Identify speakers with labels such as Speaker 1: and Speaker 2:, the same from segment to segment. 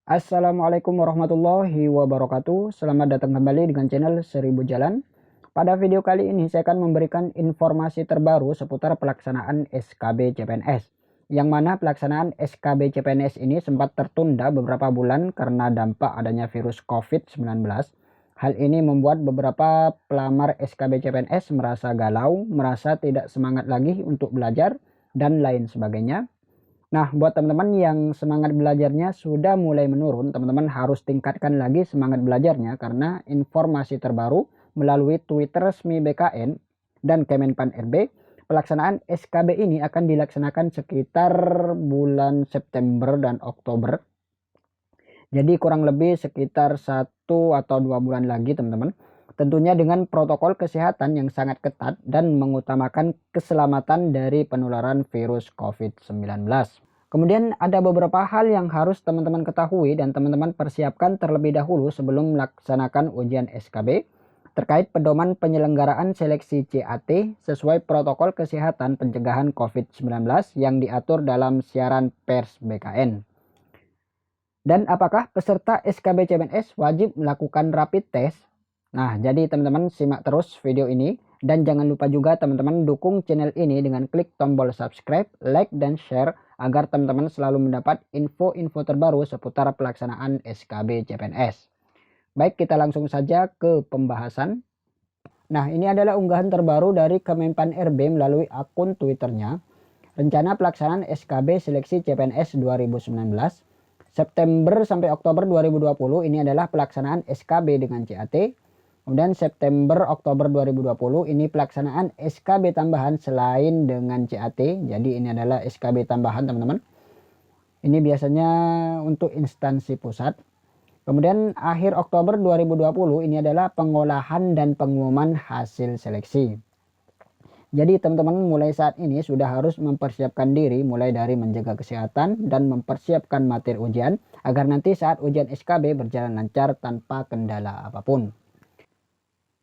Speaker 1: Assalamualaikum warahmatullahi wabarakatuh. Selamat datang kembali dengan channel 1000 Jalan. Pada video kali ini saya akan memberikan informasi terbaru seputar pelaksanaan SKB CPNS. Yang mana pelaksanaan SKB CPNS ini sempat tertunda beberapa bulan karena dampak adanya virus COVID-19. Hal ini membuat beberapa pelamar SKB CPNS merasa galau, merasa tidak semangat lagi untuk belajar, dan lain sebagainya. Nah, buat teman-teman yang semangat belajarnya sudah mulai menurun, teman-teman harus tingkatkan lagi semangat belajarnya karena informasi terbaru melalui Twitter resmi BKN dan Kemenpan RB, pelaksanaan SKB ini akan dilaksanakan sekitar bulan September dan Oktober. Jadi kurang lebih sekitar 1 atau 2 bulan lagi, teman-teman. Tentunya dengan protokol kesehatan yang sangat ketat dan mengutamakan keselamatan dari penularan virus COVID-19. Kemudian ada beberapa hal yang harus teman-teman ketahui dan teman-teman persiapkan terlebih dahulu sebelum melaksanakan ujian SKB terkait pedoman penyelenggaraan seleksi CAT sesuai protokol kesehatan pencegahan COVID-19 yang diatur dalam siaran pers BKN. Dan apakah peserta SKB CPNS wajib melakukan rapid test? Nah, jadi teman-teman simak terus video ini dan jangan lupa juga teman-teman dukung channel ini dengan klik tombol subscribe, like, dan share agar teman-teman selalu mendapat info-info terbaru seputar pelaksanaan SKB CPNS. Baik, kita langsung saja ke pembahasan. Nah, ini adalah unggahan terbaru dari Kemenpan RB melalui akun Twitternya. Rencana pelaksanaan SKB seleksi CPNS 2019 September sampai Oktober 2020 ini adalah pelaksanaan SKB dengan CAT. Kemudian September Oktober 2020 ini pelaksanaan SKB tambahan selain dengan CAT. Jadi ini adalah SKB tambahan, teman-teman. Ini biasanya untuk instansi pusat. Kemudian akhir Oktober 2020 ini adalah pengolahan dan pengumuman hasil seleksi. Jadi teman-teman mulai saat ini sudah harus mempersiapkan diri mulai dari menjaga kesehatan dan mempersiapkan materi ujian agar nanti saat ujian SKB berjalan lancar tanpa kendala apapun.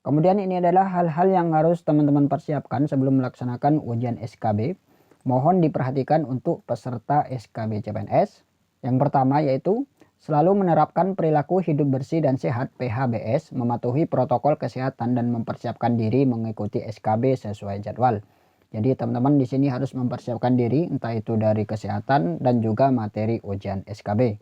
Speaker 1: Kemudian ini adalah hal-hal yang harus teman-teman persiapkan sebelum melaksanakan ujian SKB. Mohon diperhatikan untuk peserta SKB CPNS. Yang pertama yaitu selalu menerapkan perilaku hidup bersih dan sehat PHBS, mematuhi protokol kesehatan dan mempersiapkan diri mengikuti SKB sesuai jadwal. Jadi teman-teman di sini harus mempersiapkan diri entah itu dari kesehatan dan juga materi ujian SKB.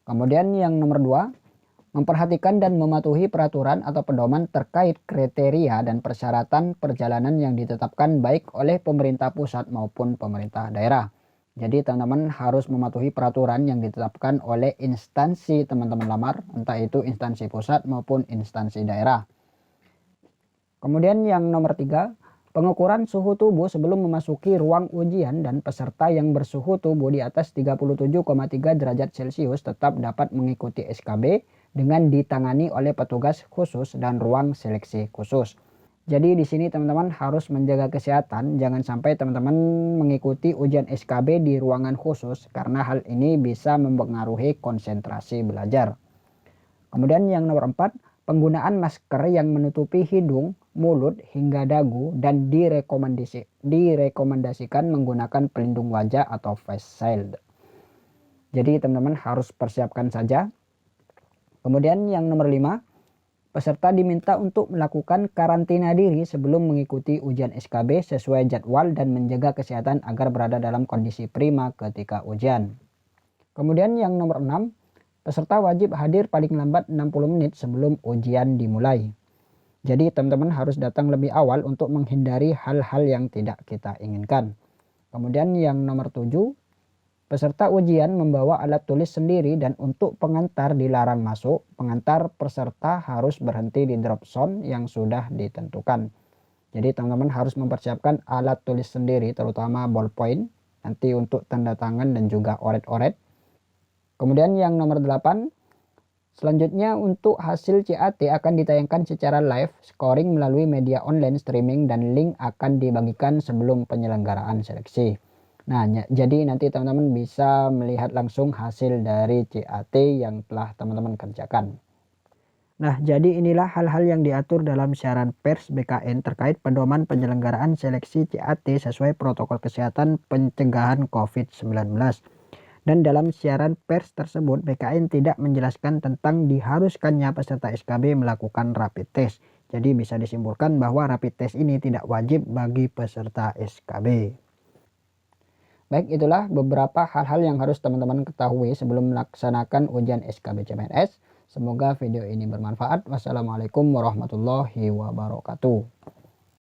Speaker 1: Kemudian yang nomor 2, memperhatikan dan mematuhi peraturan atau pedoman terkait kriteria dan persyaratan perjalanan yang ditetapkan baik oleh pemerintah pusat maupun pemerintah daerah. Jadi teman-teman harus mematuhi peraturan yang ditetapkan oleh instansi teman-teman lamar, entah itu instansi pusat maupun instansi daerah. Kemudian yang nomor 3, pengukuran suhu tubuh sebelum memasuki ruang ujian dan peserta yang bersuhu tubuh di atas 37,3 derajat Celcius tetap dapat mengikuti SKB dengan ditangani oleh petugas khusus dan ruang seleksi khusus. Jadi di sini teman-teman harus menjaga kesehatan, jangan sampai teman-teman mengikuti ujian SKB di ruangan khusus karena hal ini bisa mempengaruhi konsentrasi belajar. Kemudian yang nomor 4, penggunaan masker yang menutupi hidung, mulut hingga dagu dan direkomendasikan menggunakan pelindung wajah atau face shield. Jadi teman-teman harus persiapkan saja. Kemudian yang nomor 5, peserta diminta untuk melakukan karantina diri sebelum mengikuti ujian SKB sesuai jadwal dan menjaga kesehatan agar berada dalam kondisi prima ketika ujian. Kemudian yang nomor 6, peserta wajib hadir paling lambat 60 menit sebelum ujian dimulai. Jadi teman-teman harus datang lebih awal untuk menghindari hal-hal yang tidak kita inginkan. Kemudian yang nomor 7, peserta ujian membawa alat tulis sendiri dan untuk pengantar dilarang masuk. Pengantar peserta harus berhenti di drop zone yang sudah ditentukan. Jadi teman-teman harus mempersiapkan alat tulis sendiri terutama ballpoint nanti untuk tanda tangan dan juga oret-oret. Kemudian yang nomor 8, selanjutnya untuk hasil CAT akan ditayangkan secara live scoring melalui media online streaming dan link akan dibagikan sebelum penyelenggaraan seleksi. Nah, jadi nanti teman-teman bisa melihat langsung hasil dari CAT yang telah teman-teman kerjakan. Nah, jadi inilah hal-hal yang diatur dalam siaran pers BKN terkait pedoman penyelenggaraan seleksi CAT sesuai protokol kesehatan pencegahan COVID-19. Dan dalam siaran pers tersebut, BKN tidak menjelaskan tentang diharuskannya peserta SKB melakukan rapid test. Jadi bisa disimpulkan bahwa rapid test ini tidak wajib bagi peserta SKB. Baik, itulah beberapa hal-hal yang harus teman-teman ketahui sebelum melaksanakan ujian SKB CPNS. Semoga video ini bermanfaat. Wassalamualaikum warahmatullahi wabarakatuh.